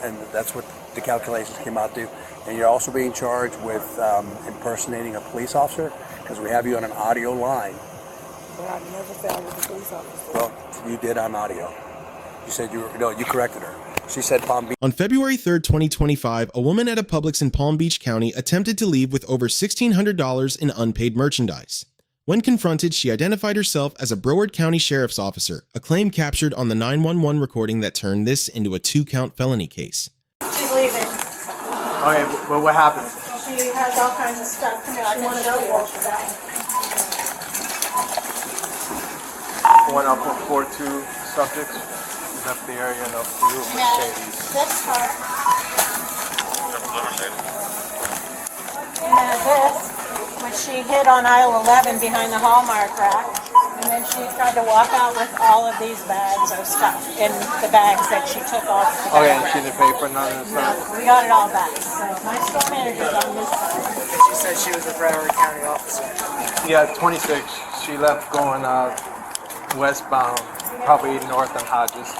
and that's what the calculations came out to. And you're also being charged with impersonating a police officer, because we have you on an audio line. But I never said I was a police officer. Well, you did on audio. You said you corrected her. She said Palm Beach. On February 3rd, 2025, a woman at a Publix in Palm Beach County attempted to leave with over $1,600 in unpaid merchandise. When confronted, she identified herself as a Broward County Sheriff's Officer, a claim captured on the 911 recording that turned this into a 2-count felony case. She's leaving. Okay, well, what happened? She has all kinds of stuff. Come here, I want to know what she's at. Went up with 4-2 subjects. Left the area enough for you. Mercedes. This car. And this, which she hid on aisle 11 behind the Hallmark rack. And then she tried to walk out with all of these bags of stuff in the bags that she took off the Okay, and rack. she didn't pay for none of the stuff? No, we got it all back. So my store manager's on this side. She said she was a Broward County officer. Yeah, 26. She left going westbound, probably north on Hodges.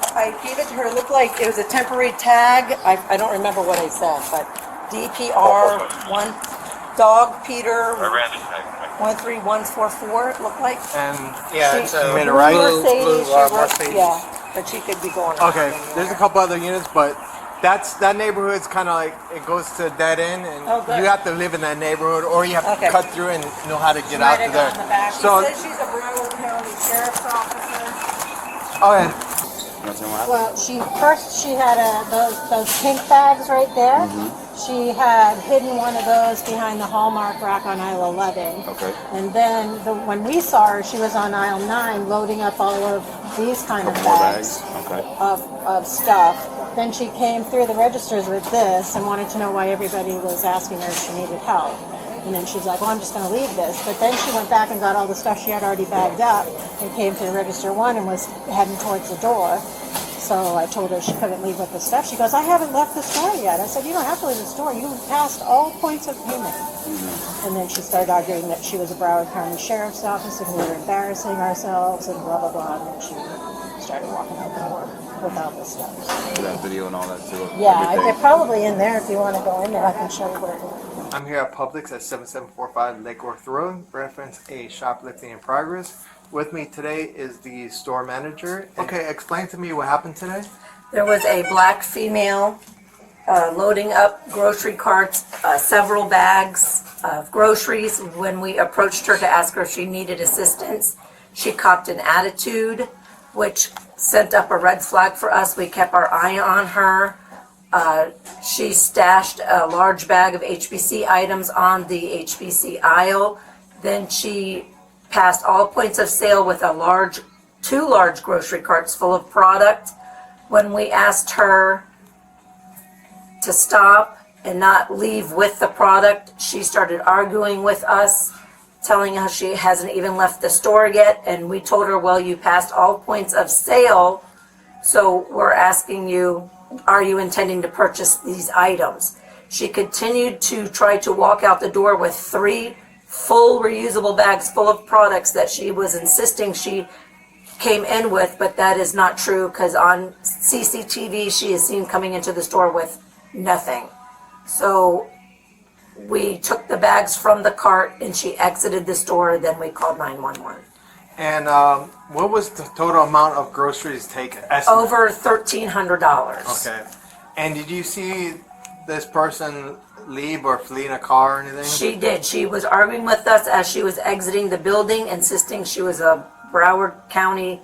I gave it to her. It looked like it was a temporary tag. I don't remember what I said, but DPR 1 Dog Peter 13144. It looked like. And She made a right. Mercedes. She worked, Mercedes. yeah, but she could be going. Okay, there's a couple other units, but that neighborhood's kind of like it goes to a dead end, and Oh, good. you have to live in that neighborhood, or you have to Okay. cut through and know how to get out Might to have there. gone in the back. So, She said she's a Broward County Sheriff's Officer. okay. Well, she had those pink bags right there. She had hidden one of those behind the Hallmark rack on aisle 11. Okay. And then when we saw her, she was on aisle 9 loading up all of these kind of More bags bags. Okay. of stuff. Then she came through the registers with this and wanted to know why everybody was asking her if she needed help. And then she's like, well, I'm just going to leave this. But then she went back and got all the stuff she had already bagged up and came to register 1 and was heading towards the door. So I told her she couldn't leave with the stuff. She goes, I haven't left the store yet. I said, you don't have to leave the store. You passed all points of payment. And then she started arguing that she was a Broward County Sheriff's Office and we were embarrassing ourselves and blah, blah, blah. And then she started walking out the door with all this stuff. For that video and all that too. Yeah, everything. they're probably in there. If you want to go in there, I can show you where it is. I'm here at Publix at 7745 Lake Worth Road. Reference a shoplifting in progress. With me today is the store manager. Okay, explain to me what happened today. There was a black female loading up grocery carts, several bags of groceries. When we approached her to ask her if she needed assistance, she copped an attitude, which sent up a red flag for us. We kept our eye on her. She stashed a large bag of HBC items on the HBC aisle. Then she passed all points of sale with two large grocery carts full of product. When we asked her to stop and not leave with the product, she started arguing with us, telling us she hasn't even left the store yet. And we told her, well, you passed all points of sale, so we're asking you, are you intending to purchase these items? She continued to try to walk out the door with 3 full reusable bags full of products that she was insisting she came in with, but that is not true because on CCTV she is seen coming into the store with nothing. So we took the bags from the cart and she exited the store, then we called 911. And what was the total amount of groceries taken? Estimate? Over $1,300. Okay. And did you see this person leave or flee in a car or anything? She did. She was arguing with us as she was exiting the building, insisting she was a Broward County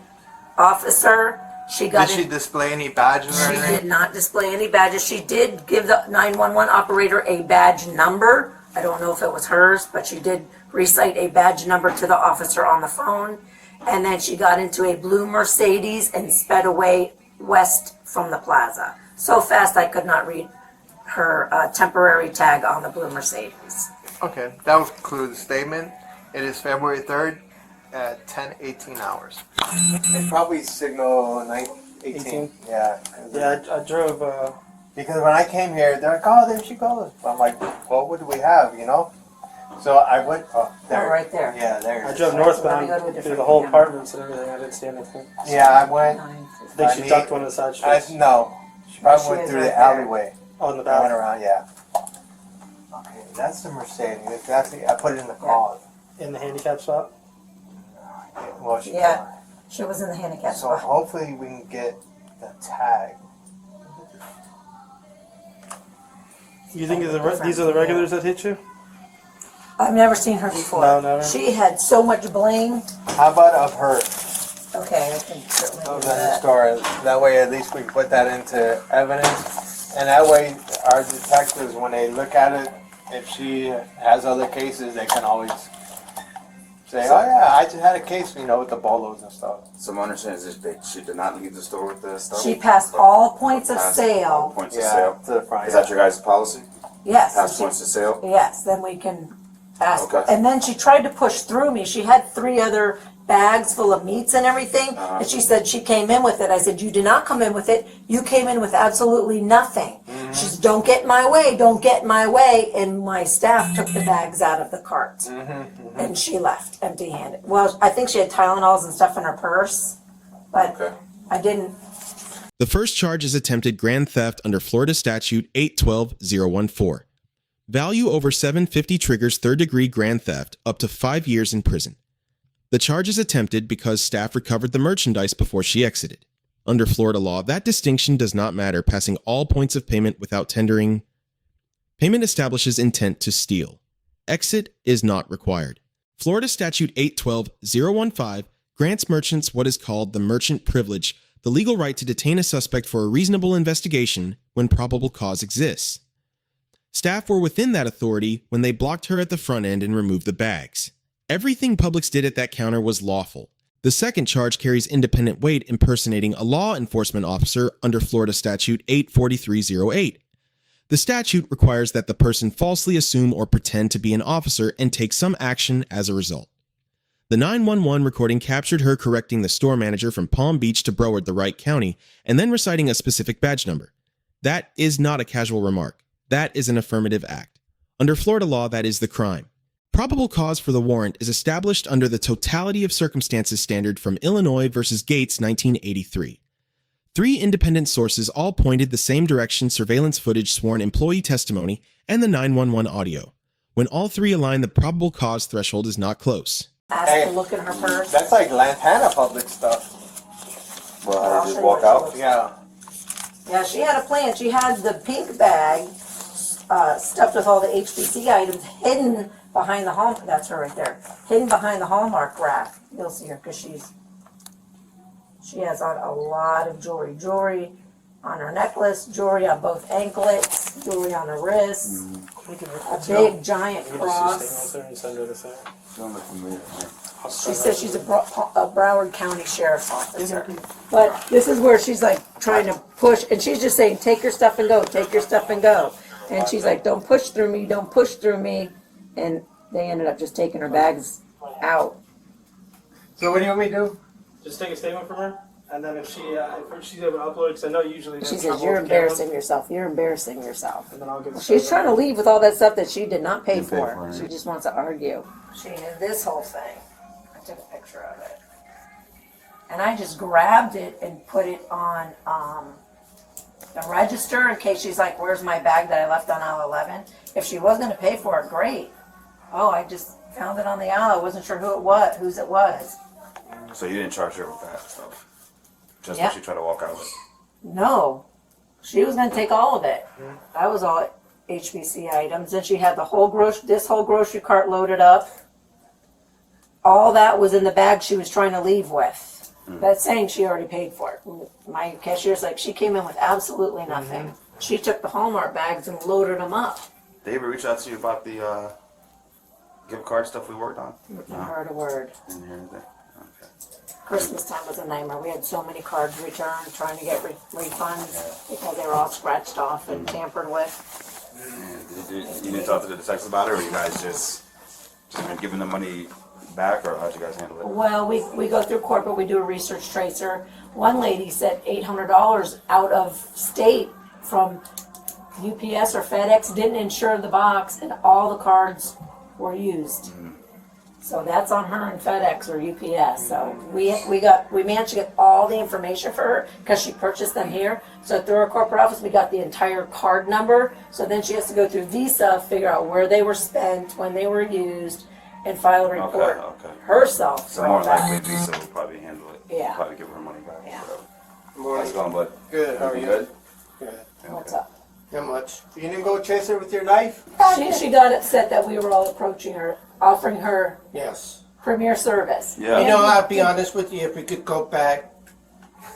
officer. Did she display any badges or She anything? did not display any badges. She did give the 911 operator a badge number. I don't know if it was hers, but she did recite a badge number to the officer on the phone. And then she got into a blue Mercedes and sped away west from the plaza. So fast I could not read her temporary tag on the blue Mercedes. Okay, that will conclude the statement. It is February 3rd at 10:18 hours. It's probably signal 9:18. Yeah. Yeah, I drove. Because when I came here, they're like, oh, there she goes. I'm like, well, what do we have, you know? So I went. Oh, They're right there. Yeah, there. I drove Let northbound me go to a through different the whole camera. apartments and everything. I didn't see anything. Yeah, I went. I think she ducked one of the side streets. No, she probably She went is through right the there. alleyway. Oh, in the I went back. around. Yeah. Okay, that's the Mercedes. Exactly. I put it in the car. In the handicap spot. Well, she Yeah. She was in the handicap So spot. hopefully we can get the tag. You think these are the regulars that hit you? I've never seen her before. No, never. She had so much bling. How about of her? Okay, I can certainly do Of the that. story. That way, at least we can put that into evidence, and that way, our detectives, when they look at it, if she has other cases, they can always say, "Oh yeah, I just had a case, with the bolos and stuff." So my understanding is that she did not leave the store with the stuff? She passed all points of Passed all sale. points of Yeah, sale. to the front. Is that your guys' policy? Yes. Pass so she- points of sale? Yes, then we can ask. Okay. And then she tried to push through me. She had 3 other bags full of meats and everything. Uh-huh. And she said she came in with it. I said, you did not come in with it. You came in with absolutely nothing. She said, don't get in my way, don't get in my way. And my staff took the bags out of the cart. And she left empty-handed. Well, I think she had Tylenols and stuff in her purse. But Okay. I didn't. The first charge is attempted grand theft under Florida Statute 812-014. Value over 750 triggers third-degree grand theft up to 5 years in prison. The charge is attempted because staff recovered the merchandise before she exited. Under Florida law, that distinction does not matter, passing all points of payment without tendering. Payment establishes intent to steal. Exit is not required. Florida Statute 812-015 grants merchants what is called the merchant privilege, the legal right to detain a suspect for a reasonable investigation when probable cause exists. Staff were within that authority when they blocked her at the front end and removed the bags. Everything Publix did at that counter was lawful. The second charge carries independent weight, impersonating a law enforcement officer under Florida Statute 84308. The statute requires that the person falsely assume or pretend to be an officer and take some action as a result. The 911 recording captured her correcting the store manager from Palm Beach to Broward, the Wright County, and then reciting a specific badge number. That is not a casual remark. That is an affirmative act. Under Florida law, that is the crime. Probable cause for the warrant is established under the totality of circumstances standard from Illinois v. Gates, 1983. 3 independent sources all pointed the same direction: surveillance footage, sworn employee testimony, and the 911 audio. When all 3 align, the probable cause threshold is not close. Asked Hey. to look in her purse. That's like Lantana public stuff. Well, I'll how show did you you walk what she out? looks Yeah. Yeah, she had a plan. She had the pink bag stuffed with all the HBC items hidden behind the Hallmark. That's her right there. Hidden behind the Hallmark rack. You'll see her because she has on a lot of jewelry. Jewelry on her necklace, jewelry on both anklets, jewelry on her wrists, We can a big giant We can just cross. see there and send her the thing. Don't look familiar. She says she's a Broward County Sheriff's Officer. But this is where she's like trying to push, and she's just saying, take your stuff and go, take your stuff and go. And she's like, don't push through me, don't push through me. And they ended up just taking her bags out. So what do you want me to do? Just take a statement from her, and then if she's able to upload it, because I know usually She says, you're embarrassing yourself, you're embarrassing yourself. And then I'll get. She's trying to leave with all that stuff that she did not pay Didn't pay for. for it. She just wants to argue. She knew this whole thing. I took a picture of it. And I just grabbed it and put it on the register in case she's like, where's my bag that I left on aisle 11? If she was going to pay for it, great. Oh, I just found it on the aisle. I wasn't sure whose it was. So you didn't charge her with that stuff? Just Yeah. when she tried to walk out of it? No, she was going to take all of it. That was all HBC items. Then she had this whole grocery cart loaded up. All that was in the bag she was trying to leave with. That's saying she already paid for it. My cashier's like, she came in with absolutely nothing. She took the Hallmark bags and loaded them up. Did they ever reach out to you about the gift card stuff we worked on? Never heard a word. Didn't hear anything? Okay. Christmas time was a nightmare. We had so many cards returned, trying to get refunds because they were all scratched off and tampered with. You didn't talk to the detectives about it, or you guys just been giving the money back, or how'd you guys handle it? Well, we go through corporate, we do a research tracer. One lady said $800 out of state from UPS or FedEx, didn't insure the box, and all the cards were used. So that's on her and FedEx or UPS. So we managed to get all the information for her because she purchased them here. So through our corporate office, we got the entire card number. So then she has to go through Visa, figure out where they were spent, when they were used, and file a report herself. So more likely Visa will probably handle it. Yeah. Probably give her money back. Yeah. How's it going, bud? Good. How are you? Good? Good. What's up? Not much. You didn't go chase her with your knife? She got upset that we were all approaching her, offering her Yes. premier service. Yeah. You know, I'll be honest with you, if we could go back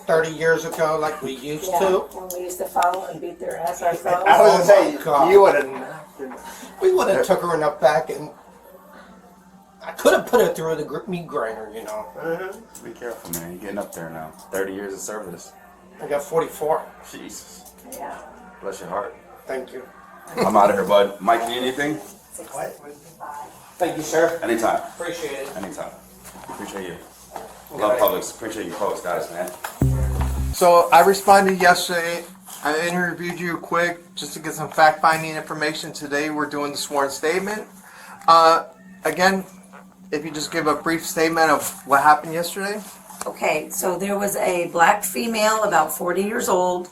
30 years ago like we used Yeah, to, when we used to follow and beat their ass ourselves. I was gonna say, God. you would have. we would have took her in the back and I could have put her through the meat grinder, you know. Be careful, man. You're getting up there now. 30 years of service. I got 44. Jesus. Yeah. Bless your heart. Thank you. I'm out of here, bud. Mike, need anything? Thank you, sir. Anytime. Appreciate it. Anytime. Appreciate you. Love Publix. Appreciate you post, guys, man. So I responded yesterday. I interviewed you quick just to get some fact-finding information. Today we're doing the sworn statement. Again, if you just give a brief statement of what happened yesterday. Okay, so there was a black female, about 40 years old,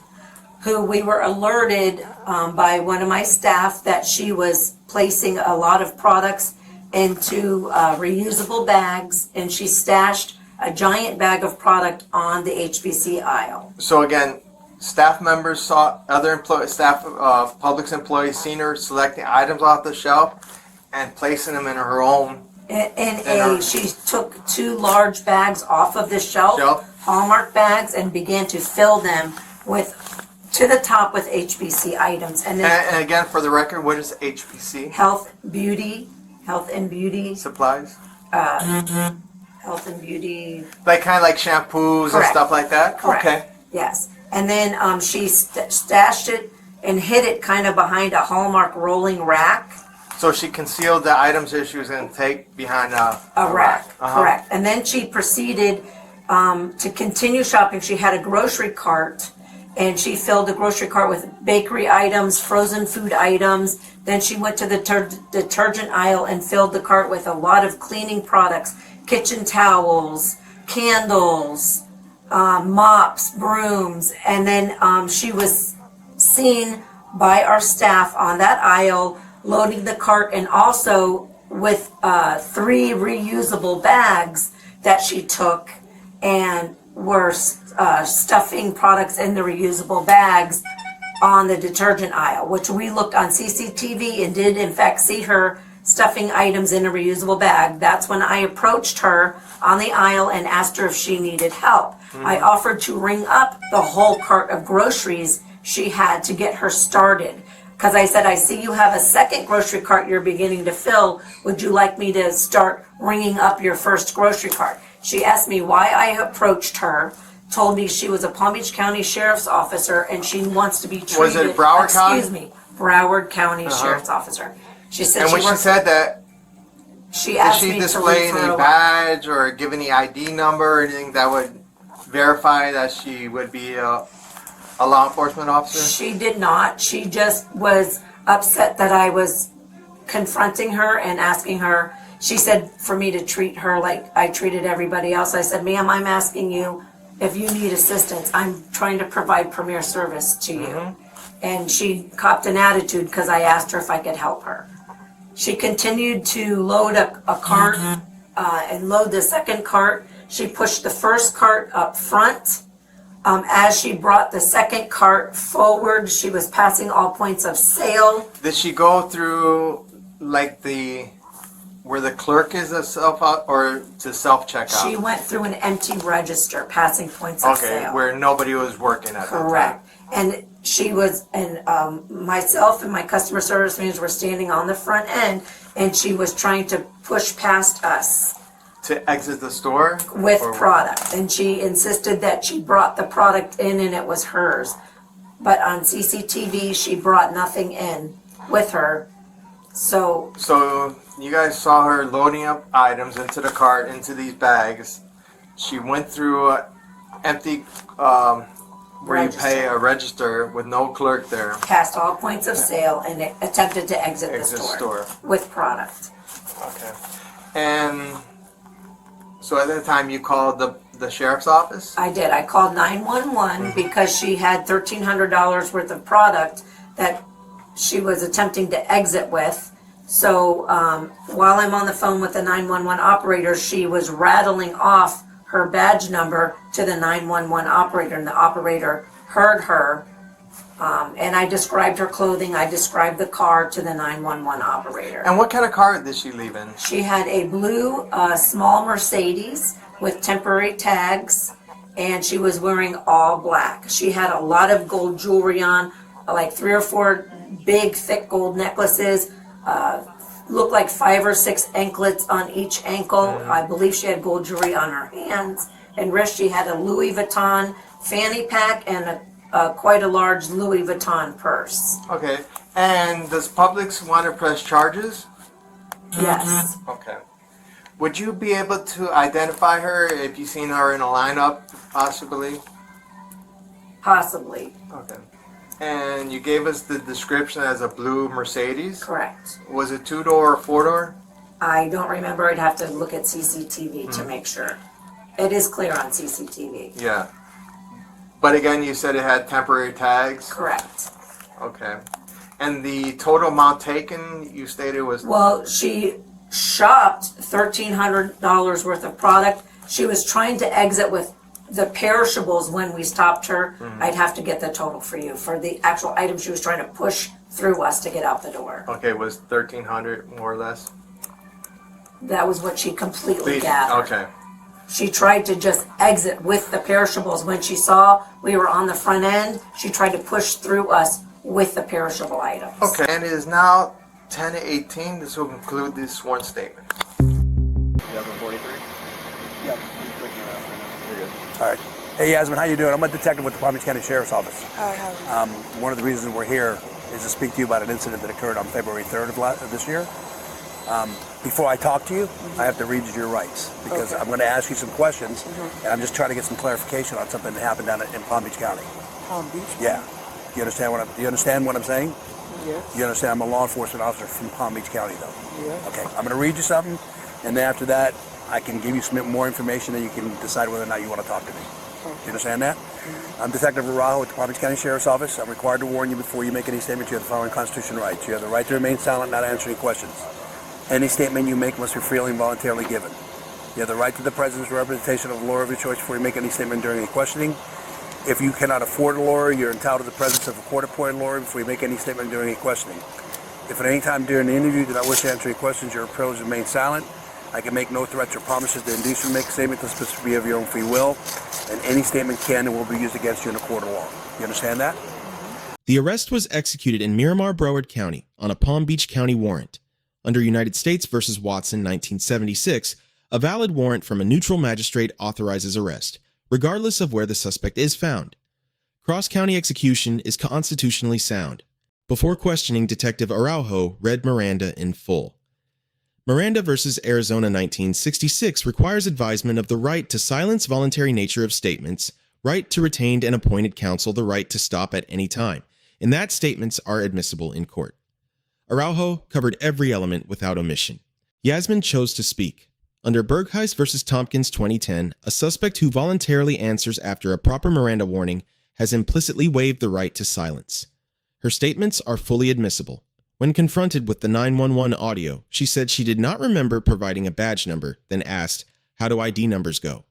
who we were alerted by one of my staff that she was placing a lot of products into reusable bags, and she stashed a giant bag of product on the HBC aisle. So again, staff members saw other Publix employees seen her selecting items off the shelf and placing them in her own She took 2 large bags off of the shelf, Hallmark bags, and began to fill them to the top with HBC items. And then And again, for the record, what is HPC? health and beauty, Supplies? health and beauty. Like kind of like shampoos and Correct. stuff like that? Correct. Okay. Yes. And then she stashed it and hid it kind of behind a Hallmark rolling rack. So she concealed the items that she was going to take behind a Rack. Uh-huh. Correct. And then she proceeded to continue shopping. She had a grocery cart, and she filled the grocery cart with bakery items, frozen food items. Then she went to the detergent aisle and filled the cart with a lot of cleaning products, kitchen towels, candles, mops, brooms. And then she was seen by our staff on that aisle loading the cart, and also with 3 reusable bags that she took and were stuffing products in the reusable bags on the detergent aisle, which we looked on CCTV and did in fact see her stuffing items in a reusable bag. That's when I approached her on the aisle and asked her if she needed help. I offered to ring up the whole cart of groceries she had to get her started. Because I said, I see you have a second grocery cart you're beginning to fill. Would you like me to start ringing up your first grocery cart? She asked me why I approached her, told me she was a Palm Beach County Sheriff's Officer and she wants to be treated. Was it Broward County? Excuse me, Broward County Sheriff's Officer. She said And when she said that, she did asked she me to display leave her any alone. badge or give any ID number or anything that would verify that she would be a law enforcement officer? She did not. She just was upset that I was confronting her and asking her. She said for me to treat her like I treated everybody else. I said, ma'am, I'm asking you if you need assistance. I'm trying to provide premier service to you. And she copped an attitude because I asked her if I could help her. She continued to load a cart and load the second cart. She pushed the first cart up front. As she brought the second cart forward, she was passing all points of sale. Did she go through like where the clerk is a or to self-checkout? She went through an empty register, passing points of Okay, sale. where nobody was working at that time. Correct. And she was, and myself and my customer service manager were standing on the front end, and she was trying to push past us To exit the store? with Or- product. And she insisted that she brought the product in and it was hers. But on CCTV, she brought nothing in with her. So So you guys saw her loading up items into the cart, into these bags. She went through empty, where you pay a register with no clerk there. passed all points of sale and attempted to exit the Exit store store. with product. Okay. And so at that time you called the sheriff's office? I did. I called 911 because she had $1,300 worth of product that she was attempting to exit with. So while I'm on the phone with the 911 operator, she was rattling off her badge number to the 911 operator, and the operator heard her. And I described her clothing, I described the car to the 911 operator. And what kind of car did she leave in? She had a blue small Mercedes with temporary tags, and she was wearing all black. She had a lot of gold jewelry on, like 3 or 4 big thick gold necklaces, looked like 5 or 6 anklets on each ankle. I believe she had gold jewelry on her hands and wrist. She had a Louis Vuitton fanny pack and quite a large Louis Vuitton purse. Okay. And does Publix want to press charges? Yes. Okay. Would you be able to identify her if you've seen her in a lineup, possibly? Possibly. Okay. And you gave us the description as a blue Mercedes? Correct. Was it 2-door or 4-door? I don't remember. I'd have to look at CCTV to make sure. It is clear on CCTV. Yeah. But again, you said it had temporary tags? Correct. Okay. And the total amount taken, you stated was... Well, she shopped $1,300 worth of product. She was trying to exit with the perishables when we stopped her. I'd have to get the total for you for the actual item she was trying to push through us to get out the door. Okay, was 1,300 more or less? That was what she completely Please. gathered. Okay. She tried to just exit with the perishables. When she saw we were on the front end, she tried to push through us with the perishable items. Okay, and it is now 10:18. This will conclude this sworn statement. 2043? Yep. All right. Hey, Yasmin, how you doing? I'm a detective with the Palm Beach County Sheriff's Office. One of the reasons we're here is to speak to you about an incident that occurred on February 3rd of this year. Before I talk to you, I have to read you your rights because I'm going to ask you some questions, and I'm just trying to get some clarification on something that happened down in Palm Beach County. Palm Beach? Yeah. You understand what I'm saying? Yes. You understand I'm a law enforcement officer from Palm Beach County, though. Yeah. Okay. I'm going to read you something, and then after that, I can give you some more information, and you can decide whether or not you want to talk to me. Do you understand that? I'm Detective Araujo with the Palm Beach County Sheriff's Office. I'm required to warn you before you make any statement. You have the following constitutional rights. You have the right to remain silent, not answer any questions. Any statement you make must be freely and voluntarily given. You have the right to the presence or representation of a lawyer of your choice before you make any statement during any questioning. If you cannot afford a lawyer, you're entitled to the presence of a court-appointed lawyer before you make any statement during any questioning. If at any time during the interview you do not wish to answer any questions, you're privileged to remain silent. I can make no threats or promises to induce you to make a statement that's supposed to be of your own free will, and any statement can and will be used against you in a court of law. You understand that? The arrest was executed in Miramar, Broward County on a Palm Beach County warrant. Under United States v. Watson 1976, a valid warrant from a neutral magistrate authorizes arrest, regardless of where the suspect is found. Cross-county execution is constitutionally sound. Before questioning, Detective Araujo read Miranda in full. Miranda v. Arizona 1966 requires advisement of the right to silence voluntary nature of statements, right to retained and appointed counsel, the right to stop at any time, and that statements are admissible in court. Araujo covered every element without omission. Yasmin chose to speak. Under Berghuis v. Thompkins 2010, a suspect who voluntarily answers after a proper Miranda warning has implicitly waived the right to silence. Her statements are fully admissible. When confronted with the 911 audio, she said she did not remember providing a badge number, then asked, "How do ID numbers go?"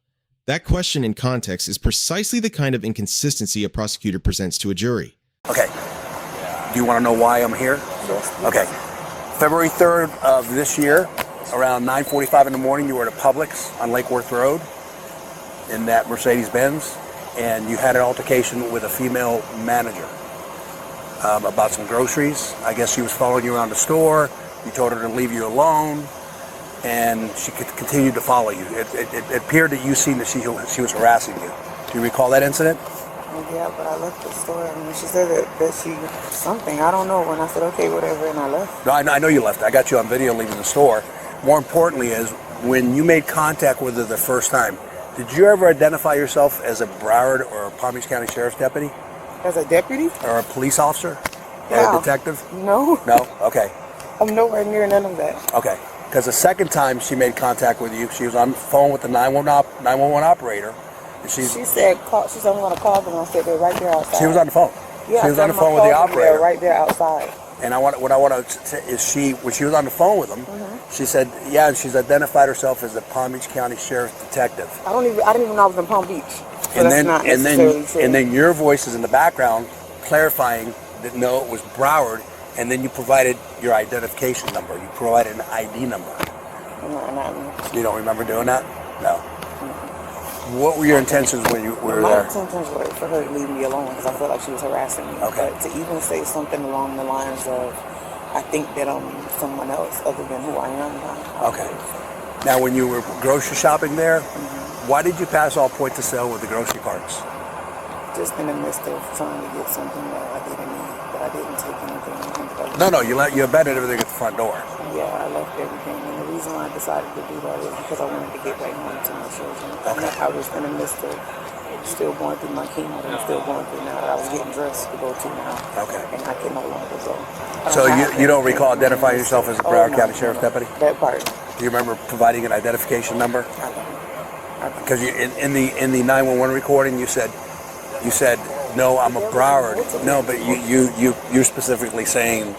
That question in context is precisely the kind of inconsistency a prosecutor presents to a jury. Okay. Do you want to know why I'm here? Okay. February 3rd of this year, around 9:45 in the morning, you were at a Publix on Lake Worth Road in that Mercedes-Benz, and you had an altercation with a female manager about some groceries. I guess she was following you around the store. You told her to leave you alone, and she continued to follow you. It appeared that you seen that she was harassing you. Do you recall that incident? Yeah, but I left the store and she said that she something. I don't know. When I said okay, whatever, and I left. No, I know you left. I got you on video leaving the store. More importantly is when you made contact with her the first time, did you ever identify yourself as a Broward or a Palm Beach County Sheriff's deputy? As a deputy? Or a police officer? Yeah. Or a detective? No. No? Okay. I'm nowhere near none of that. Okay. Because the second time she made contact with you, she was on the phone with the 911 operator. And She said, call, she said, I'm going to call them. I said, they're right there outside. she was on the phone. Yeah, she was I on the said, phone I'm with the gonna call them. operator. They're right there outside. And what I want to say is when she was on the phone with them, she said, yeah, and she's identified herself as the Palm Beach County Sheriff's detective. I didn't even know I was in Palm Beach. So And that's then, not and necessarily true. then your voice is in the background clarifying that no, it was Broward, and then you provided your identification number. You provided an ID number. You don't remember doing that? No. What were your intentions when you were My there? intentions were for her to leave me alone because I felt like she was harassing me. Okay. But to even say something along the lines of, I think that I'm someone else other than who I am. Okay. Now, when you were grocery shopping there, why did you pass all point to sale with the grocery carts? Just in the midst of trying to get something that I didn't need, but I didn't take anything. No, you abandoned everything at the front door. Yeah, I left everything. And the reason why I decided to do that is because I wanted to get back home to my children. Okay. I was in the midst of still going through my chemo that I'm still going through now. I was getting dressed to go to now. Okay. And I can no longer go. So you don't recall identifying yourself as a Broward County Sheriff's Deputy? That part. Do you remember providing an identification number? I don't. Because in the 911 recording, you said, no, I'm a Broward. No, but you're specifically saying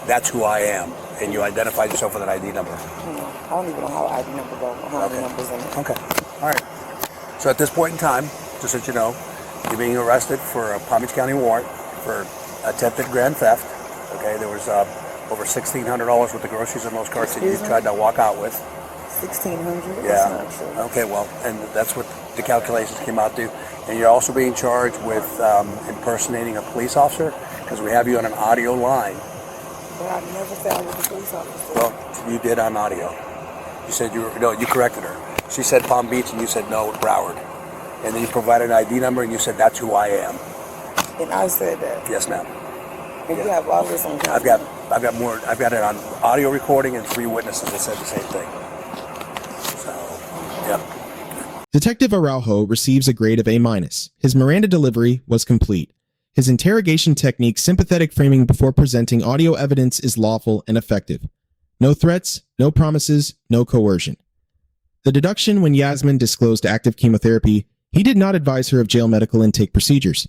that's who I am, and you identified yourself with an ID number. I don't even know how ID number goes. How many numbers in it. Okay. All right. So at this point in time, just so you know, you're being arrested for a Palm Beach County warrant for attempted grand theft. Okay, there was over $1,600 worth of groceries in those carts that you tried to walk out with. 1,600? Yeah. That's not true. Okay, well, and that's what the calculations came out to. And you're also being charged with impersonating a police officer because we have you on an audio line. But I never said I was a police officer. Well, you did on audio. You said you corrected her. She said Palm Beach and you said no, Broward. And then you provided an ID number and you said that's who I am. And I said that. Yes, ma'am. And you have all this on camera. I've got more. I've got it on audio recording and 3 witnesses that said the same thing. So, yep. Detective Araujo receives a grade of A-. His Miranda delivery was complete. His interrogation technique, sympathetic framing before presenting audio evidence, is lawful and effective. No threats, no promises, no coercion. The deduction when Yasmin disclosed active chemotherapy, he did not advise her of jail medical intake procedures.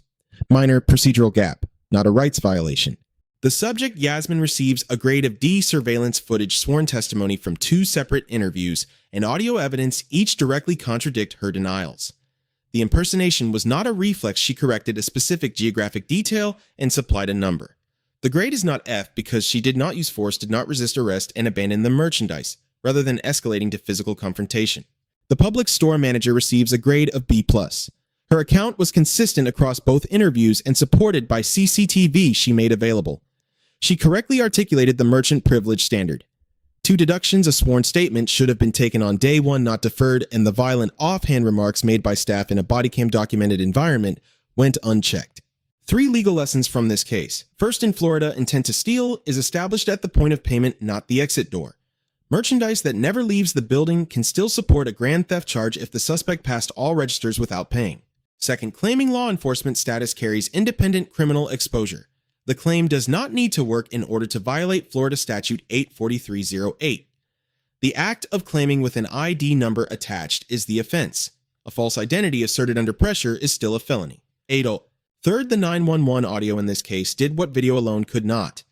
Minor procedural gap, not a rights violation. The subject, Yasmin, receives a grade of D surveillance footage sworn testimony from 2 separate interviews and audio evidence each directly contradict her denials. The impersonation was not a reflex. She corrected a specific geographic detail and supplied a number. The grade is not F because she did not use force, did not resist arrest, and abandoned the merchandise, rather than escalating to physical confrontation. The Publix store manager receives a grade of B+. Her account was consistent across both interviews and supported by CCTV she made available. She correctly articulated the merchant privilege standard. 2 deductions, a sworn statement should have been taken on day 1, not deferred, and the violent offhand remarks made by staff in a Bodycam documented environment went unchecked. 3 legal lessons from this case. First, in Florida, intent to steal is established at the point of payment, not the exit door. Merchandise that never leaves the building can still support a grand theft charge if the suspect passed all registers without paying. Second, claiming law enforcement status carries independent criminal exposure. The claim does not need to work in order to violate Florida Statute 84308. The act of claiming with an ID number attached is the offense. A false identity asserted under pressure is still a felony. 8. Third, the 911 audio in this case did what video alone could not.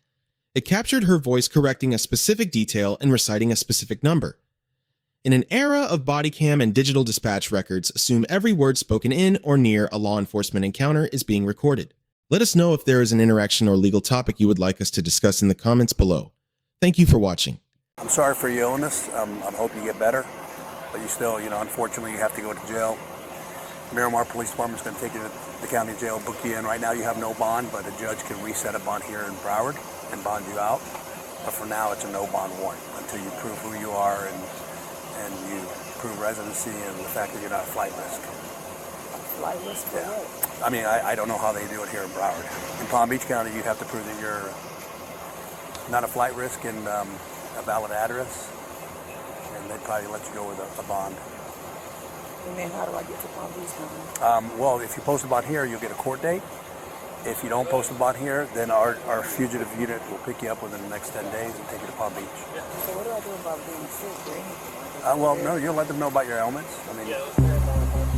It captured her voice correcting a specific detail and reciting a specific number. In an era of Bodycam and digital dispatch records, assume every word spoken in or near a law enforcement encounter is being recorded. Let us know if there is an interaction or legal topic you would like us to discuss in the comments below. Thank you for watching. I'm sorry for your illness. I hope you get better. But you still, unfortunately, you have to go to jail. Miramar Police Department's going to take you to the county jail, book you in. Right now you have no bond, but a judge can reset a bond here in Broward and bond you out. But for now, it's a no bond warrant until you prove who you are and you prove residency and the fact that you're not a flight risk. Flight risk for what? I mean, I don't know how they do it here in Broward. In Palm Beach County, you have to prove that you're not a flight risk and a valid address, and they'd probably let you go with a bond. And then how do I get to Palm Beach County? Well, if you post a bond here, you'll get a court date, If you don't post a bond here, then our fugitive unit will pick you up within the next 10 days and take you to Palm Beach. So what do I do about being sick, right? Well, no, you'll let them know about your ailments. I mean,